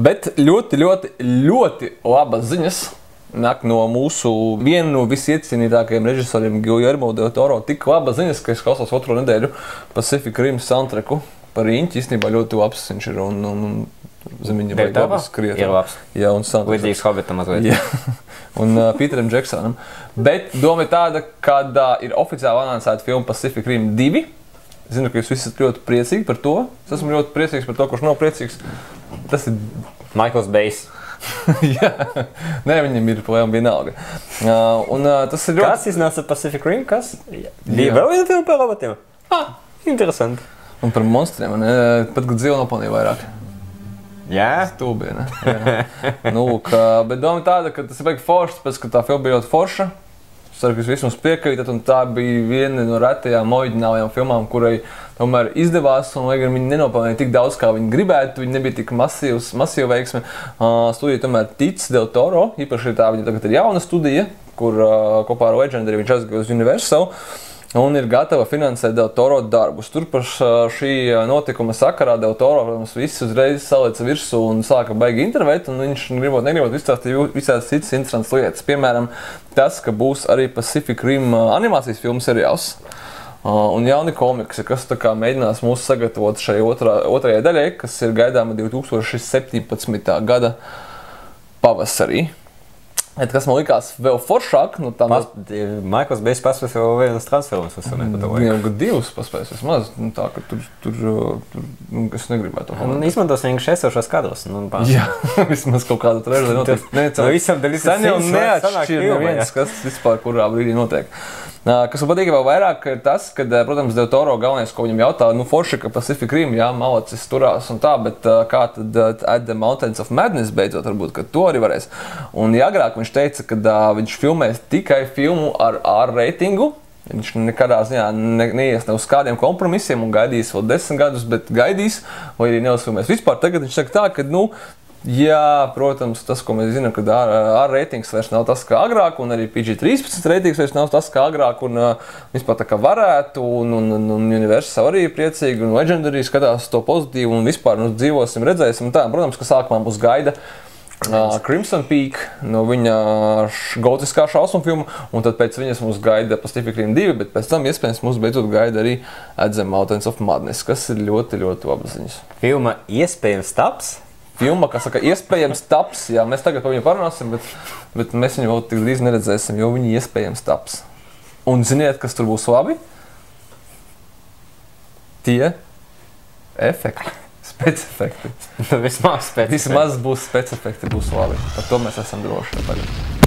Bet ļoti labas ziņas nāk no mūsu viena no visiecienītākajiem režisoriem Guillermo del Toro. Tik labas ziņas, ka es klausos otro nedēļu Pacific Rim soundtracku par Riņķi. Īstenībā ļoti labs viņš ir un zemiņa vajag labas skriet. Ir labs. Jā, un soundtracks. Līdzīgs Hobbitam mazliet. Jā. Un Peteram Jacksonam. Bet doma ir tāda, kad ir oficiāli anoncēta filma Pacific Rim 2. Zinu, ka jūs visi esat ļoti priecīgi par to. Es esmu ļoti priecīgs par to, kurš nav priecīgs. Tas ir Michaels Bays. Jā, nē, viņam ir problēma vienalga. Tas ir ļoti... Kas iznāca Pacific Rim? Kas? Bija vēl viena filma par robotiem? Interesanti. Un par monstriem, ne? Pat, kad dzīvo nopelnīja vairāk. Jā? Stūbie, ne? Jā. Nu, bet doma tāda, ka tas ir baigi foršs, pēc, ka tā filma bija ļoti forša. Es ceru, ka jūs vismaz piekrītat, un tā bija viena no retajām oriģinālajām filmām, kurai tomēr izdevās, un lai gan viņi nenopelnīja tik daudz, kā viņi gribētu, viņi nebija tik masīva veiksme. Studija tomēr tic Del Toro, īpaši tā viņa tagad ir jauna studija, kur kopā ar Legendary viņš aizgāja uz Universal, un ir gatava finansēt Del Toro darbus. Tur par šī notikuma sakarā Del Toro, protams, viss uzreiz salieca virsū un sāka baigi intervēt, un viņš negribot izstāstīt visās citas interesantas lietas. Piemēram, tas, ka būs arī Pacific Rim animācijas filmu seriāls. Un jauni komiksi, kas tā kā mēģinās mūs sagatavot šai otrajai daļai, kas ir gaidāma 2017. gada pavasarī. Kas man likās vēl foršāk, nu tā... Michaels Bays paspēs vēl vienas transferumas, es ne par to laiku. Viņam gadu divus paspēs vismaz, nu tā, ka tur es negribētu to komentēt. Izmantos vienkārši esošos kadros. Jā, vismaz kaut kāda trešdaļa notiek. Sen jau neatšķir neviens, kas vispār kurā brīdī notiek. Kas man patīk vēl vairāk, ir tas, ka, protams, Del Toro galvenais, ko viņam jautā, nu forši, ka Pacific Rim, jā, malacis turās un tā, bet kā tad At the Mountains of Madness beidzot varbūt, ka to arī varēs. Un ja agrāk viņš teica, ka viņš filmēs tikai filmu ar R reitingu, viņš nekādā ziņā neies ne uz kādiem kompromisiem un gaidīs vēl 10 gadus, bet gaidīs, vai arī neuzfilmēs vispār. Tagad viņš saka tā, ka, nu, jā, protams, tas, ko mēs zinām, ka R reitings vairs nav tas, kā agrāk, un arī PG-13 reitings vairs nav tas, kā agrāk, un vispār tā kā varētu, un Universal arī ir priecīgi, un Legendary skatās to pozitīvu, un vispār dzīvosim, redzēsim, un tā, protams, ka sākumā būs gaida Crimson Peak no viņa gotiskā šausmu filmu, un tad pēc viņas mums gaida Pacific Rim 2, bet pēc tam iespējams mums beidzot gaida arī At the Mountains of Madness, kas ir ļoti labas ziņas. Filma iespējams taps? Filma, kas saka, iespējams taps, jā, mēs tagad par viņu parunāsim, bet mēs viņu vēl tik drīz neredzēsim, jo viņi iespējams taps. Un ziniet, kas tur būs labi? Tie efekti, specefekti. Vismaz specefekti. Vismaz būs specefekti, būs labi. Par to mēs esam droši.